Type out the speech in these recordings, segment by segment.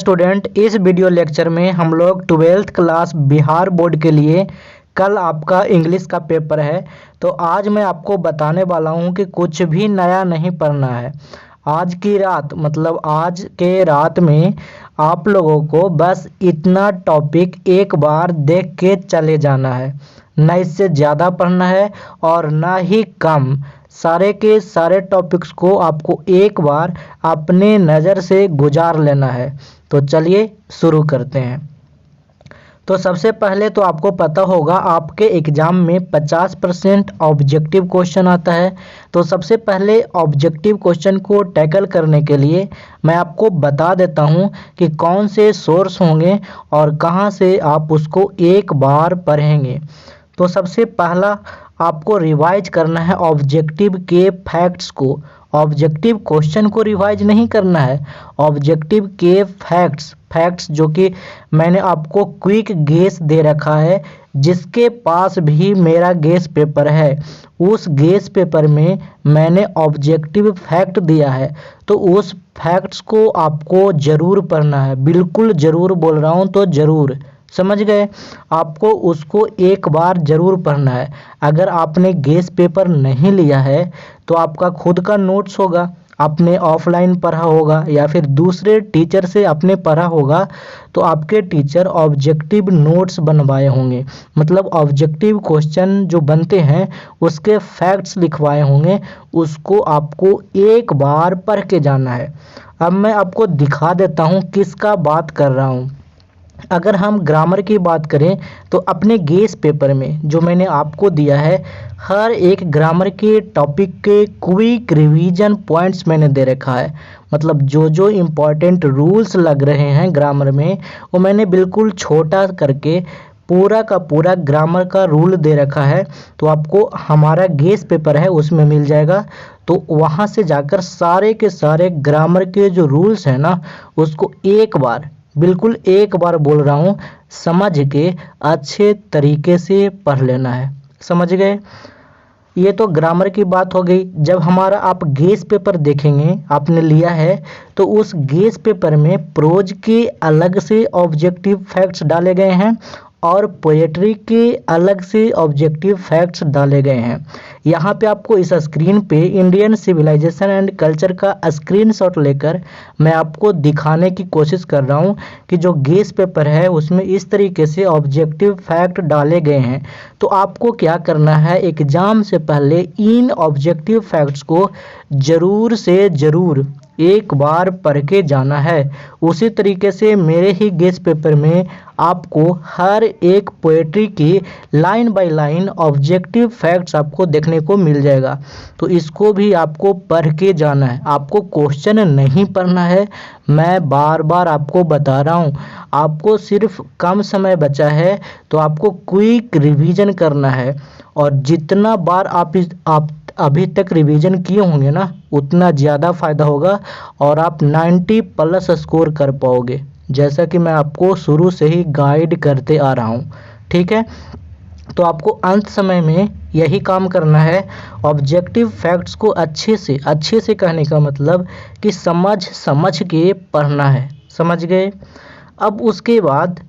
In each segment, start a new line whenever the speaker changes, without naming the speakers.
Student, इस video lecture में हम लोग 12th क्लास बिहार बोर्ड के लिए कल आपका इंग्लिश का पेपर है। तो आज मैं आपको बताने वाला हूं कि कुछ भी नया नहीं पढ़ना है। आज की रात मतलब आज के रात में आप लोगों को बस इतना टॉपिक एक बार देख के चले जाना है, ना इससे ज़्यादा पढ़ना है और ना ही कम। सारे के सारे टॉपिक्स को आपको एक बार अपने नज़र से गुजार लेना है। तो चलिए शुरू करते हैं। तो सबसे पहले तो आपको पता होगा आपके एग्ज़ाम में 50% ऑब्जेक्टिव क्वेश्चन आता है। तो सबसे पहले ऑब्जेक्टिव क्वेश्चन को टैकल करने के लिए मैं आपको बता देता हूं कि कौन से सोर्स होंगे और कहां से आप उसको एक बार पढ़ेंगे। तो सबसे पहला आपको रिवाइज करना है ऑब्जेक्टिव के फैक्ट्स को। ऑब्जेक्टिव क्वेश्चन को रिवाइज नहीं करना है, ऑब्जेक्टिव के फैक्ट्स जो कि मैंने आपको क्विक गेस दे रखा है। जिसके पास भी मेरा गेस पेपर है उस गेस पेपर में मैंने ऑब्जेक्टिव फैक्ट दिया है, तो उस फैक्ट्स को आपको ज़रूर पढ़ना है। बिल्कुल ज़रूर बोल रहा हूँ, तो ज़रूर समझ गए। आपको उसको एक बार ज़रूर पढ़ना है। अगर आपने गेस पेपर नहीं लिया है तो आपका खुद का नोट्स होगा, आपने ऑफलाइन पढ़ा होगा या फिर दूसरे टीचर से आपने पढ़ा होगा, तो आपके टीचर ऑब्जेक्टिव नोट्स बनवाए होंगे, मतलब ऑब्जेक्टिव क्वेश्चन जो बनते हैं उसके फैक्ट्स लिखवाए होंगे। उसको आपको एक बार पढ़ के जाना है। अब मैं आपको दिखा देता हूँ किसका बात कर रहा हूँ। अगर हम ग्रामर की बात करें तो अपने गेस पेपर में जो मैंने आपको दिया है, हर एक ग्रामर के टॉपिक के क्विक रिवीजन पॉइंट्स मैंने दे रखा है। मतलब जो जो इम्पोर्टेंट रूल्स लग रहे हैं ग्रामर में वो मैंने बिल्कुल छोटा करके पूरा का पूरा ग्रामर का रूल दे रखा है। तो आपको हमारा गेस पेपर है उसमें मिल जाएगा। तो वहाँ से जाकर सारे के सारे ग्रामर के जो रूल्स हैं ना उसको एक बार, बिल्कुल एक बार बोल रहा हूँ, समझ के अच्छे तरीके से पढ़ लेना है। समझ गए। ये तो ग्रामर की बात हो गई। जब हमारा आप गेस पेपर देखेंगे आपने लिया है तो उस गेस पेपर में प्रोज के अलग से ऑब्जेक्टिव फैक्ट्स डाले गए हैं और पोएट्री के अलग से ऑब्जेक्टिव फैक्ट्स डाले गए हैं। यहाँ पे आपको इस स्क्रीन पे इंडियन सिविलाइजेशन एंड कल्चर का स्क्रीनशॉट लेकर मैं आपको दिखाने की कोशिश कर रहा हूँ कि जो गेस पेपर है उसमें इस तरीके से ऑब्जेक्टिव फैक्ट डाले गए हैं। तो आपको क्या करना है, एग्जाम से पहले इन ऑब्जेक्टिव फैक्ट्स को ज़रूर से ज़रूर एक बार पढ़ के जाना है। उसी तरीके से मेरे ही गेस पेपर में आपको हर एक पोएट्री की line by line objective facts आपको देखने को मिल जाएगा। तो इसको भी आपको पढ़ के जाना है, आपको क्वेश्चन नहीं पढ़ना है। मैं बार बार आपको बता रहा हूँ, आपको सिर्फ कम समय बचा है तो आपको क्विक रिवीजन करना है। और जितना बार आप अभी तक रिवीजन किए होंगे ना उतना ज़्यादा फ़ायदा होगा और आप 90+ स्कोर कर पाओगे, जैसा कि मैं आपको शुरू से ही गाइड करते आ रहा हूँ। ठीक है, तो आपको अंत समय में यही काम करना है। ऑब्जेक्टिव फैक्ट्स को अच्छे से कहने का मतलब कि समझ के पढ़ना है। समझ गए। अब उसके बाद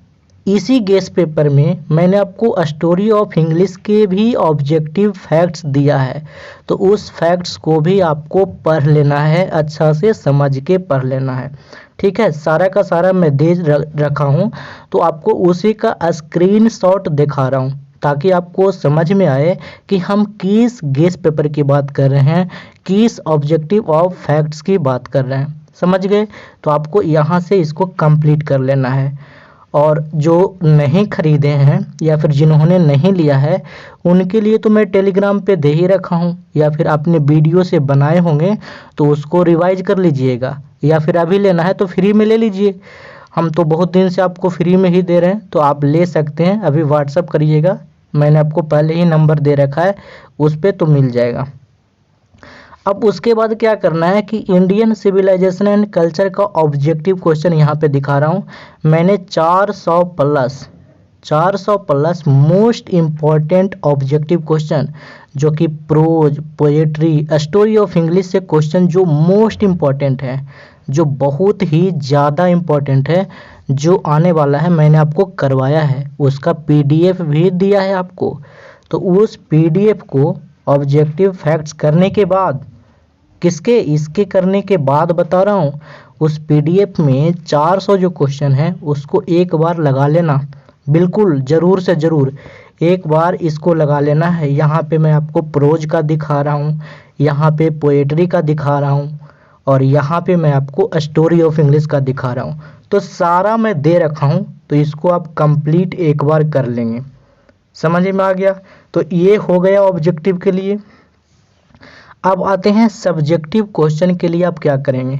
इसी गेस पेपर में मैंने आपको स्टोरी ऑफ इंग्लिश के भी ऑब्जेक्टिव फैक्ट्स दिया है। तो उस फैक्ट्स को भी आपको पढ़ लेना है, अच्छा से समझ के पढ़ लेना है। ठीक है, सारा का सारा मैं दे रखा हूँ, तो आपको उसी का स्क्रीनशॉट दिखा रहा हूँ ताकि आपको समझ में आए कि हम किस गेस पेपर की बात कर रहे हैं, किस ऑब्जेक्टिव ऑफ फैक्ट्स की बात कर रहे हैं। समझ गए। तो आपको यहाँ से इसको कंप्लीट कर लेना है। और जो नहीं खरीदे हैं या फिर जिन्होंने नहीं लिया है उनके लिए तो मैं टेलीग्राम पे दे ही रखा हूँ, या फिर आपने वीडियो से बनाए होंगे तो उसको रिवाइज कर लीजिएगा, या फिर अभी लेना है तो फ्री में ले लीजिए। हम तो बहुत दिन से आपको फ्री में ही दे रहे हैं, तो आप ले सकते हैं। अभी व्हाट्सअप करिएगा, मैंने आपको पहले ही नंबर दे रखा है, उस पर तो मिल जाएगा। अब उसके बाद क्या करना है कि इंडियन सिविलाइजेशन एंड कल्चर का ऑब्जेक्टिव क्वेश्चन यहाँ पे दिखा रहा हूँ। मैंने 400 plus most important objective question जो कि prose, poetry, story of English से क्वेश्चन जो मोस्ट इम्पॉर्टेंट है जो बहुत ही ज़्यादा इम्पोर्टेंट है, जो आने वाला है, मैंने आपको करवाया है, उसका पीडीएफ भी दिया है आपको। तो उस पीडीएफ को ऑब्जेक्टिव फैक्ट्स करने के बाद, किसके, इसके करने के बाद बता रहा हूँ, उस पीडीएफ में 400 जो क्वेश्चन है उसको एक बार लगा लेना, बिल्कुल ज़रूर से ज़रूर एक बार इसको लगा लेना है। यहाँ पे मैं आपको प्रोज का दिखा रहा हूँ, यहाँ पे पोएट्री का दिखा रहा हूँ, और यहाँ पे मैं आपको स्टोरी ऑफ इंग्लिश का दिखा रहा हूँ। तो सारा मैं दे रखा हूँ, तो इसको आप कंप्लीट एक बार कर लेंगे। समझ में आ गया? तो ये हो गया ऑब्जेक्टिव के लिए। अब आते हैं सब्जेक्टिव क्वेश्चन के लिए आप क्या करेंगे।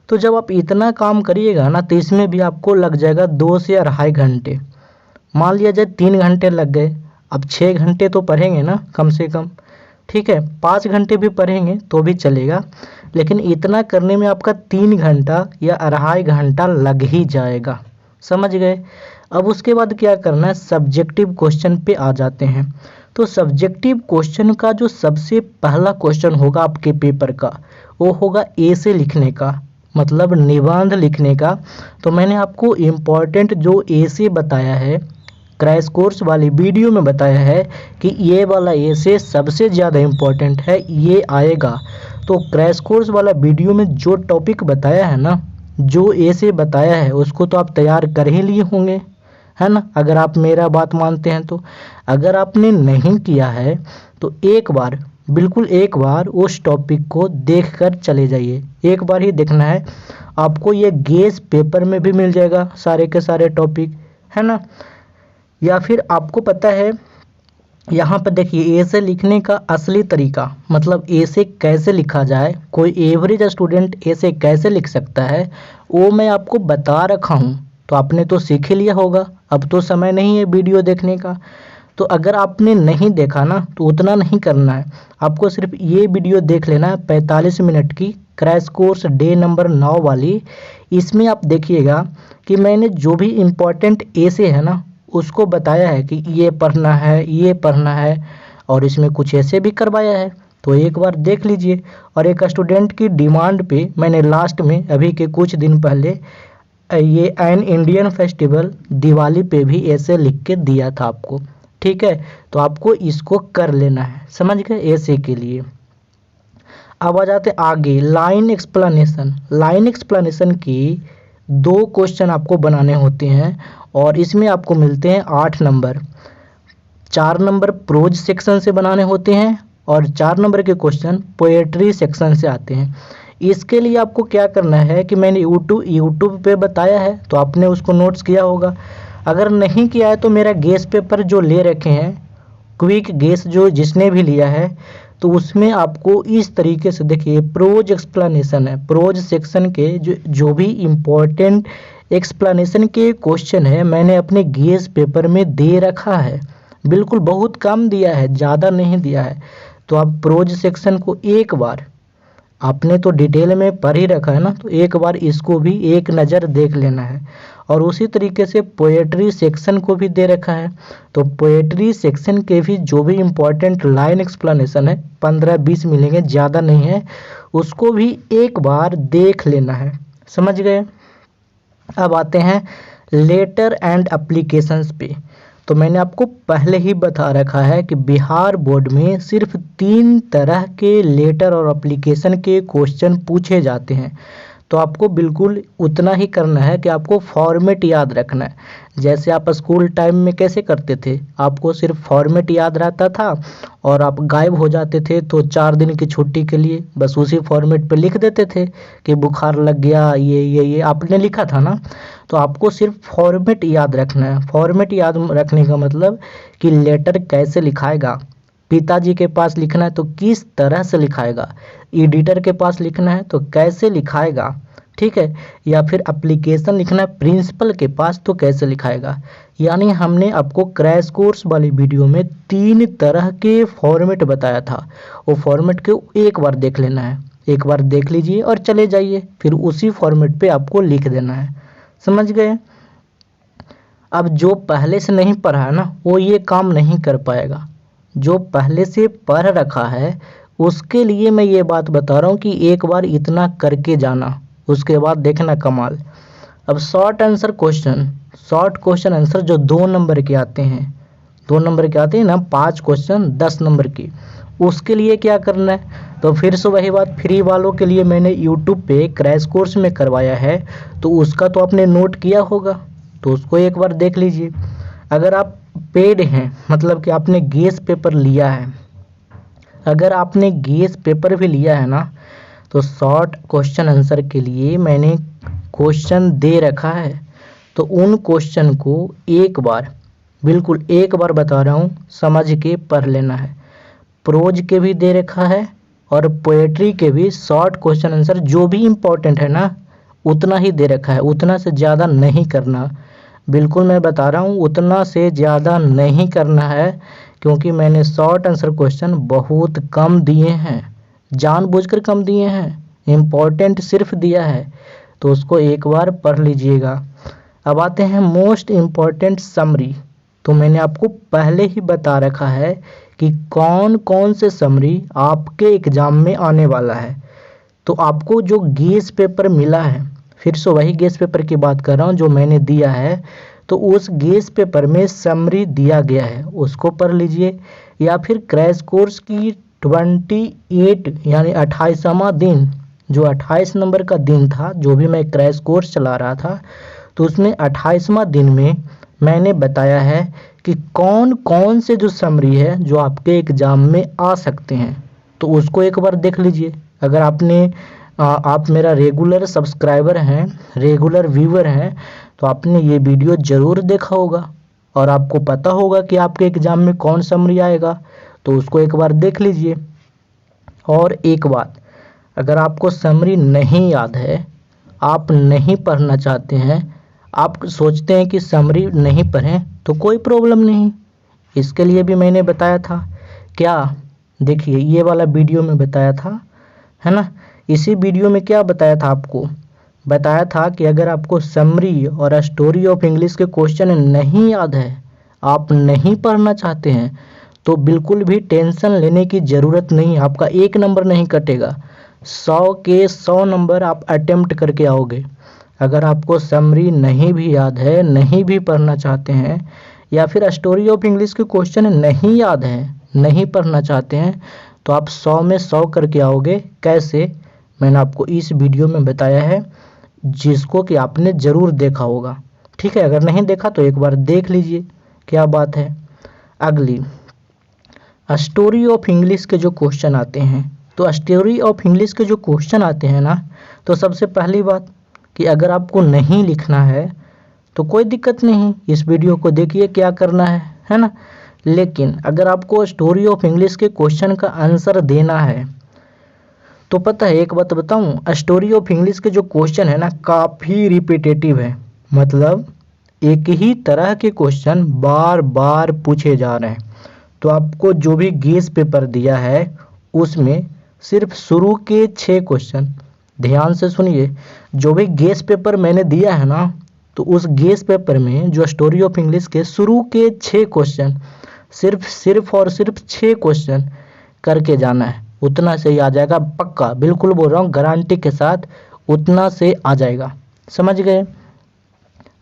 तो जब आप इतना काम करिएगा ना, तो इसमें भी आपको लग जाएगा 2 से 2.5 घंटे। मान लिया जाए 3 घंटे लग गए, अब 6 घंटे तो पढ़ेंगे ना कम से कम, ठीक है। 5 घंटे भी पढ़ेंगे तो भी चलेगा, लेकिन इतना करने में आपका 3 घंटा या 2.5 घंटा लग ही जाएगा। समझ गए? अब उसके बाद क्या करना है, सब्जेक्टिव क्वेश्चन पे आ जाते हैं। तो सब्जेक्टिव क्वेश्चन का जो सबसे पहला क्वेश्चन होगा आपके पेपर का, वो होगा ऐसे लिखने का, मतलब निबंध लिखने का। तो मैंने आपको इम्पॉर्टेंट जो ऐसे बताया है, क्रैश कोर्स वाली वीडियो में बताया है कि ये वाला ऐसे सबसे ज़्यादा इम्पॉर्टेंट है, ये आएगा। तो क्रैश कोर्स वाला वीडियो में जो टॉपिक बताया है ना, जो ऐसे बताया है, उसको तो आप तैयार कर ही लिए होंगे, है ना, अगर आप मेरा बात मानते हैं तो। अगर आपने नहीं किया है तो एक बार, बिल्कुल एक बार उस टॉपिक को देखकर चले जाइए, एक बार ही देखना है आपको। ये गेस पेपर में भी मिल जाएगा सारे के सारे टॉपिक, है ना। या फिर आपको पता है, यहाँ पर देखिए ऐसे लिखने का असली तरीका, मतलब ऐसे कैसे लिखा जाए, कोई एवरेज स्टूडेंट ऐसे कैसे लिख सकता है, वो मैं आपको बता रखा हूँ। तो आपने तो सीख ही लिया होगा, अब तो समय नहीं है वीडियो देखने का। तो अगर आपने नहीं देखा ना, तो उतना नहीं करना है, आपको सिर्फ ये वीडियो देख लेना है 45 मिनट की, क्रैश कोर्स डे नंबर 9 वाली। इसमें आप देखिएगा कि मैंने जो भी इम्पोर्टेंट ऐसे है ना, उसको बताया है कि ये पढ़ना है, ये पढ़ना है, और इसमें कुछ ऐसे भी करवाया है। तो एक बार देख लीजिए। और एक स्टूडेंट की डिमांड पे मैंने लास्ट में अभी के कुछ दिन पहले ये एन इंडियन फेस्टिवल दिवाली पे भी ऐसे लिख के दिया था आपको, ठीक है। तो आपको इसको कर लेना है, समझ गए, ऐसे के लिए। अब आ जाते आगे, लाइन एक्सप्लेनेशन। लाइन एक्सप्लेनेशन की 2 क्वेश्चन आपको बनाने होते हैं, और इसमें आपको मिलते हैं 8 नंबर। 4 नंबर प्रोज सेक्शन से बनाने होते हैं, और 4 नंबर के क्वेश्चन पोएट्री सेक्शन से आते हैं। इसके लिए आपको क्या करना है कि मैंने यूट्यूब पे बताया है, तो आपने उसको नोट्स किया होगा। अगर नहीं किया है तो मेरा गेस पेपर जो ले रखे हैं, क्विक गेस जो जिसने भी लिया है, तो उसमें आपको इस तरीके से देखिए, प्रोज एक्सप्लेनेशन है, प्रोज सेक्शन के जो भी इम्पोर्टेंट एक्सप्लेनेशन के क्वेश्चन है, मैंने अपने गेस पेपर में दे रखा है। बिल्कुल बहुत कम दिया है, ज़्यादा नहीं दिया है। तो आप प्रोज सेक्शन को एक बार, आपने तो डिटेल में पढ़ ही रखा है ना, तो एक बार इसको भी एक नज़र देख लेना है। और उसी तरीके से पोएट्री सेक्शन को भी दे रखा है, तो पोएट्री सेक्शन के भी जो भी इम्पोर्टेंट लाइन एक्सप्लेनेशन है, 15-20 मिलेंगे, ज़्यादा नहीं है, उसको भी एक बार देख लेना है। समझ गए? अब आते हैं लेटर एंड एप्लीकेशंस पे। तो मैंने आपको पहले ही बता रखा है कि बिहार बोर्ड में सिर्फ 3 तरह के लेटर और एप्लीकेशन के क्वेश्चन पूछे जाते हैं। तो आपको बिल्कुल उतना ही करना है कि आपको फॉर्मेट याद रखना है। जैसे आप स्कूल टाइम में कैसे करते थे, आपको सिर्फ फॉर्मेट याद रहता था और आप गायब हो जाते थे, तो 4 दिन की छुट्टी के लिए बस उसी फॉर्मेट पे लिख देते थे कि बुखार लग गया, ये आपने लिखा था ना। तो आपको सिर्फ फॉर्मेट याद रखना है। फॉर्मेट याद रखने का मतलब कि लेटर कैसे लिखाएगा, पिताजी के पास लिखना है तो किस तरह से लिखाएगा, एडिटर के पास लिखना है तो कैसे लिखाएगा, ठीक है, या फिर एप्लीकेशन लिखना है प्रिंसिपल के पास तो कैसे लिखाएगा। यानी हमने आपको क्रैश कोर्स वाली वीडियो में 3 तरह के फॉर्मेट बताया था, वो फॉर्मेट को एक बार देख लेना है, एक बार देख लीजिए और चले जाइए, फिर उसी फॉर्मेट पे आपको लिख देना है। समझ गए? अब जो पहले से नहीं पढ़ा है ना, वो ये काम नहीं कर पाएगा। जो पहले से पढ़ रखा है उसके लिए मैं ये बात बता रहा हूँ कि एक बार इतना करके जाना, उसके बाद देखना कमाल। अब शॉर्ट क्वेश्चन आंसर जो 2 नंबर के आते हैं, 2 नंबर के आते हैं ना, 5 क्वेश्चन 10 नंबर की, उसके लिए क्या करना है? तो फिर से वही बात, फ्री वालों के लिए मैंने यूट्यूब पे क्रैश कोर्स में करवाया है, तो उसका तो आपने नोट किया होगा, तो उसको एक बार देख लीजिए। अगर आप पेड हैं, मतलब कि आपने गेस पेपर लिया है, अगर आपने गेस पेपर भी लिया है ना, तो शॉर्ट क्वेश्चन आंसर के लिए मैंने क्वेश्चन दे रखा है, तो उन क्वेश्चन को एक बार, बिल्कुल एक बार बता रहा हूँ, समझ के पढ़ लेना है। प्रोज के भी दे रखा है और पोएट्री के भी शॉर्ट क्वेश्चन आंसर जो भी इम्पोर्टेंट है ना, उतना ही दे रखा है, उतना से ज़्यादा नहीं करना। बिल्कुल मैं बता रहा हूँ, उतना से ज़्यादा नहीं करना है, क्योंकि मैंने शॉर्ट आंसर क्वेश्चन बहुत कम दिए हैं, जानबूझकर कम दिए हैं, इम्पोर्टेंट सिर्फ दिया है, तो उसको एक बार पढ़ लीजिएगा। अब आते हैं मोस्ट इम्पॉर्टेंट समरी। तो मैंने आपको पहले ही बता रखा है कि कौन कौन से समरी आपके एग्ज़ाम में आने वाला है। तो आपको जो गेस पेपर मिला है, फिर से वही गेस पेपर की बात कर रहा हूँ जो मैंने दिया है, तो उस गेस पेपर में समरी दिया गया है, उसको पढ़ लीजिए। या फिर क्रैश कोर्स की 28 यानी 28वां दिन, जो 28 नंबर का दिन था, जो भी मैं क्रैश कोर्स चला रहा था, तो उसमें 28वां दिन में मैंने बताया है कि कौन कौन से जो समरी है जो आपके एग्ज़ाम में आ सकते हैं, तो उसको एक बार देख लीजिए। अगर आप मेरा रेगुलर सब्सक्राइबर हैं, रेगुलर व्यूअर हैं, तो आपने ये वीडियो ज़रूर देखा होगा और आपको पता होगा कि आपके एग्ज़ाम में कौन समरी आएगा, तो उसको एक बार देख लीजिए। और एक बात, अगर आपको समरी नहीं याद है, आप नहीं पढ़ना चाहते हैं, आप सोचते हैं कि समरी नहीं पढ़ें, तो कोई प्रॉब्लम नहीं, इसके लिए भी मैंने बताया था। क्या, देखिए ये वाला वीडियो में बताया था, है ना। इसी वीडियो में क्या बताया था आपको? बताया था कि अगर आपको समरी और स्टोरी ऑफ इंग्लिश के क्वेश्चन नहीं याद है, आप नहीं पढ़ना चाहते हैं, तो बिल्कुल भी टेंशन लेने की ज़रूरत नहीं, आपका 1 नंबर नहीं कटेगा, 100 के 100 नंबर आप अटेम्प्ट करके आओगे। अगर आपको समरी नहीं भी याद है, नहीं भी पढ़ना चाहते हैं, या फिर स्टोरी ऑफ इंग्लिश के क्वेश्चन नहीं याद है, नहीं पढ़ना चाहते हैं, तो आप 100 में 100 करके आओगे। कैसे? मैंने आपको इस वीडियो में बताया है, जिसको कि आपने ज़रूर देखा होगा, ठीक है। अगर नहीं देखा तो एक बार देख लीजिए, क्या बात है। अगली, स्टोरी ऑफ इंग्लिश के जो क्वेश्चन आते हैं, तो स्टोरी ऑफ इंग्लिश के जो क्वेश्चन आते हैं ना, तो सबसे पहली बात कि अगर आपको नहीं लिखना है तो कोई दिक्कत नहीं, इस वीडियो को देखिए क्या करना है ना। लेकिन अगर आपको स्टोरी ऑफ इंग्लिश के क्वेश्चन का आंसर देना है, तो पता है एक बात बताऊं, स्टोरी ऑफ इंग्लिश के जो क्वेश्चन है ना, काफ़ी रिपीटेटिव है, मतलब एक ही तरह के क्वेश्चन बार बार पूछे जा रहे हैं। तो आपको जो भी गेस पेपर दिया है, उसमें सिर्फ शुरू के 6 क्वेश्चन, ध्यान से सुनिए, जो भी गेस पेपर मैंने दिया है ना, तो उस गेस पेपर में जो स्टोरी ऑफ इंग्लिश के शुरू के 6 क्वेश्चन, सिर्फ और सिर्फ 6 क्वेश्चन करके जाना है, उतना से ही आ जाएगा पक्का, बिल्कुल बोल रहा हूँ गारंटी के साथ, उतना से आ जाएगा, समझ गए।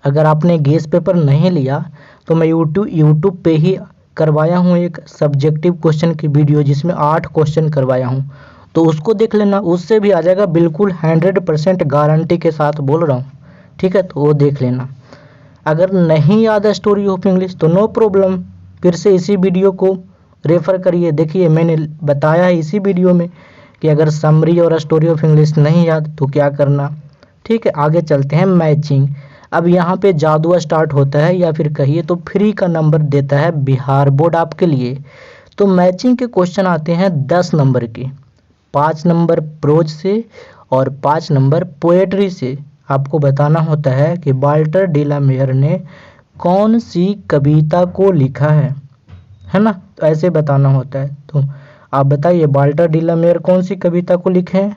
अगर आपने गेस पेपर नहीं लिया, तो मैं यूट्यूब पे ही करवाया हूँ एक सब्जेक्टिव क्वेश्चन की वीडियो, जिसमें 8 क्वेश्चन करवाया हूँ, तो उसको देख लेना, उससे भी आ जाएगा, बिल्कुल 100% गारंटी के साथ बोल रहा हूँ, ठीक है, तो वो देख लेना। अगर नहीं याद है स्टोरी ऑफ इंग्लिश, तो नो प्रॉब्लम, फिर से इसी वीडियो को रेफ़र करिए। देखिए मैंने बताया है इसी वीडियो में कि अगर समरी और स्टोरी ऑफ इंग्लिश नहीं याद तो क्या करना, ठीक है। आगे चलते हैं, मैचिंग। अब यहाँ पे जादू स्टार्ट होता है, या फिर कहिए तो फ्री का नंबर देता है बिहार बोर्ड आपके लिए। तो मैचिंग के क्वेश्चन आते हैं 10 नंबर के, 5 नंबर प्रोज से और 5 नंबर पोएट्री से। आपको बताना होता है कि वाल्टर डिलामेयर ने कौन सी कविता को लिखा है ना, तो ऐसे बताना होता है। तो आप बताइए वाल्टर डिलामेयर कौन सी कविता को लिखे हैं,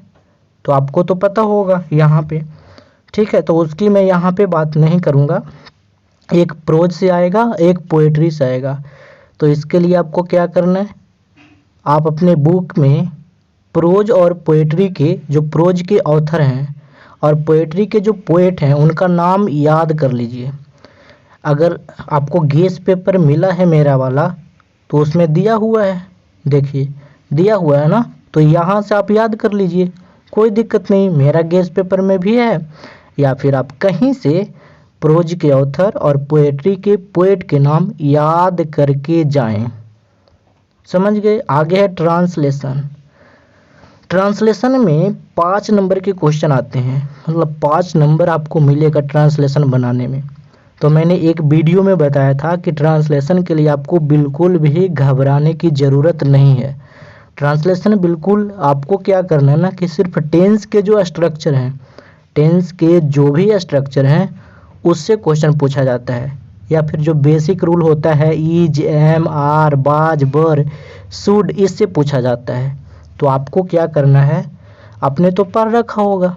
तो आपको तो पता होगा यहाँ पे, ठीक है, तो उसकी मैं यहाँ पे बात नहीं करूँगा। एक प्रोज से आएगा, एक पोएट्री से आएगा। तो इसके लिए आपको क्या करना है, आप अपने बुक में प्रोज और पोएट्री के जो प्रोज के ऑथर हैं और पोएट्री के जो पोएट हैं उनका नाम याद कर लीजिए। अगर आपको गेस पेपर मिला है मेरा वाला तो उसमें दिया हुआ है, देखिए दिया हुआ है ना, तो यहाँ से आप याद कर लीजिए, कोई दिक्कत नहीं। मेरा गेस पेपर में भी है, या फिर आप कहीं से प्रोज के ऑथर और पोएट्री के पोएट के नाम याद करके जाएं। समझ गए। आगे है ट्रांसलेशन। ट्रांसलेशन में 5 नंबर के क्वेश्चन आते हैं, मतलब 5 नंबर आपको मिलेगा ट्रांसलेशन बनाने में। तो मैंने एक वीडियो में बताया था कि ट्रांसलेशन के लिए आपको बिल्कुल भी घबराने की ज़रूरत नहीं है। ट्रांसलेशन बिल्कुल आपको क्या करना है ना, कि सिर्फ टेंस के जो स्ट्रक्चर हैं, टेंस के जो भी स्ट्रक्चर हैं उससे क्वेश्चन पूछा जाता है, या फिर जो बेसिक रूल होता है इज, एम, आर, बाज, बर, शुड, इससे पूछा जाता है। तो आपको क्या करना है, आपने तो पढ़ रखा होगा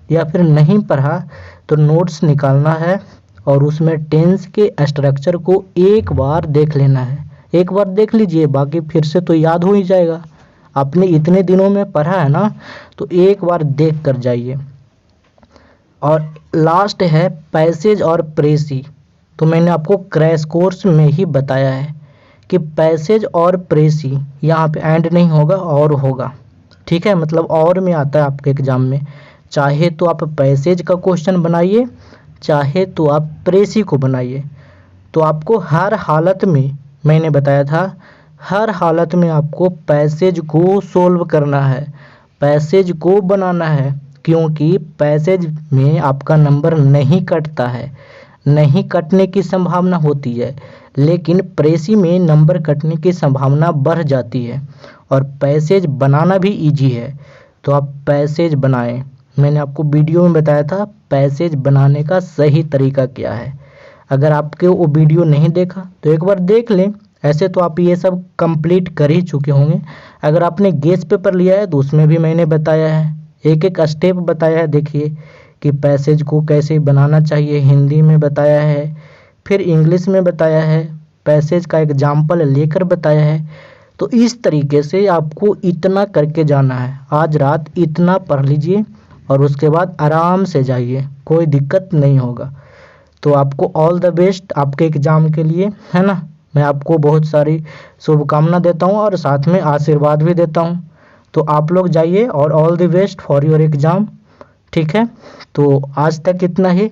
या फिर नहीं पढ़ा तो नोट्स निकालना है और उसमें टेंस के स्ट्रक्चर को एक बार देख लेना है। एक बार देख लीजिए, बाकी फिर से तो याद हो ही जाएगा। आपने इतने दिनों में पढ़ा है ना, तो एक बार देख कर जाइए। और लास्ट है पैसेज और प्रेसी। तो मैंने आपको क्रैश कोर्स में ही बताया है कि पैसेज और प्रेसी यहाँ पे एंड नहीं होगा और होगा, ठीक है। मतलब और में आता है आपके एग्जाम में, चाहे तो आप पैसेज का क्वेश्चन बनाइए, चाहे तो आप प्रेसी को बनाइए। तो आपको हर हालत में, मैंने बताया था, हर हालत में आपको पैसेज को सोल्व करना है, पैसेज को बनाना है, क्योंकि पैसेज में आपका नंबर नहीं कटता है, नहीं कटने की संभावना होती है, लेकिन प्रेसी में नंबर कटने की संभावना बढ़ जाती है। और पैसेज बनाना भी इजी है, तो आप पैसेज बनाएं। मैंने आपको वीडियो में बताया था पैसेज बनाने का सही तरीका क्या है। अगर आपके वो वीडियो नहीं देखा तो एक बार देख लें, ऐसे तो आप ये सब कंप्लीट कर ही चुके होंगे। अगर आपने गेस पेपर लिया है तो उसमें भी मैंने बताया है, एक एक स्टेप बताया है। देखिए कि पैसेज को कैसे बनाना चाहिए, हिंदी में बताया है, फिर इंग्लिश में बताया है, पैसेज का एग्जाम्पल लेकर बताया है। तो इस तरीके से आपको इतना करके जाना है। आज रात इतना पढ़ लीजिए और उसके बाद आराम से जाइए, कोई दिक्कत नहीं होगा। तो आपको ऑल द बेस्ट आपके एग्ज़ाम के लिए, है ना। मैं आपको बहुत सारी शुभकामना देता हूँ और साथ में आशीर्वाद भी देता हूँ। तो आप लोग जाइए और all the best for your exam, ठीक है। तो आज तक इतना ही,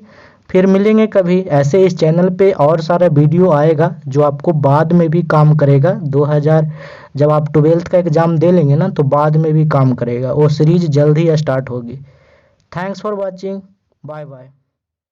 फिर मिलेंगे कभी। ऐसे इस चैनल पे और सारा वीडियो आएगा जो आपको बाद में भी काम करेगा। 2000 जब आप 12th का एग्ज़ाम दे लेंगे ना, तो बाद में भी काम करेगा। वो सीरीज जल्द ही स्टार्ट होगी। Thanks for watching, bye bye.